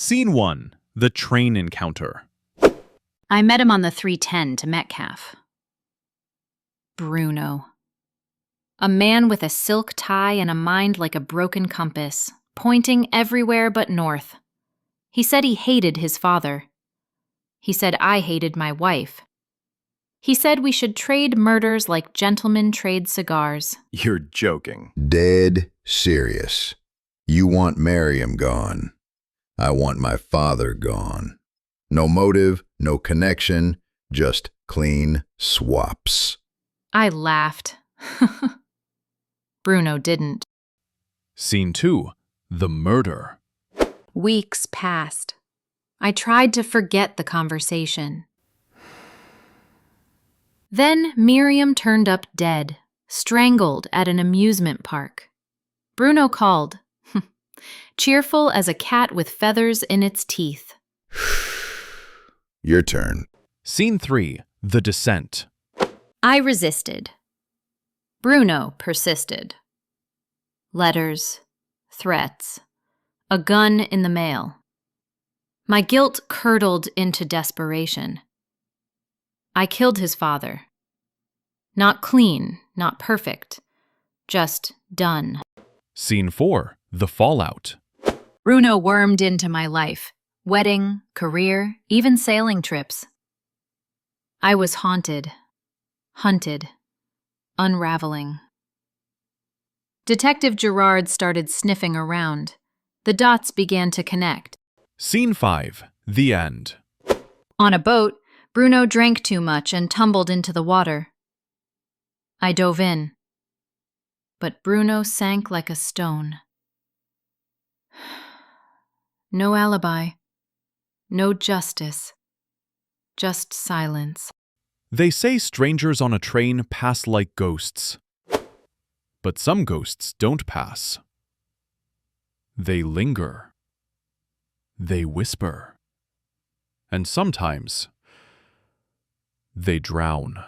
Scene 1. The train encounter. I met him on the 310 to Metcalf. Bruno. A man with a silk tie and a mind like a broken compass, pointing everywhere but north. He said he hated his father. He said I hated my wife. He said we should trade murders like gentlemen trade cigars. You're joking. Dead serious. You want Miriam gone. I want my father gone. No motive, no connection, just clean swaps. I laughed. Bruno didn't. Scene 2. The murder. Weeks passed. I tried to forget the conversation. Then Miriam turned up dead, strangled at an amusement park. Bruno called, cheerful as a cat with feathers in its teeth. Your turn. Scene 3. The descent. I resisted. Bruno persisted. Letters, threats, a gun in the mail. My guilt curdled into desperation. I killed his father. Not clean, not perfect, just done. Scene 4. The fallout. Bruno wormed into my life. Wedding, career, even sailing trips. I was haunted, hunted, unraveling. Detective Gerard started sniffing around. The dots began to connect. Scene 5. The end. On a boat, Bruno drank too much and tumbled into the water. I dove in, but Bruno sank like a stone. No alibi. No justice, just silence. They say strangers on a train pass like ghosts. But some ghosts don't pass. They linger. They whisper. And sometimes, they drown.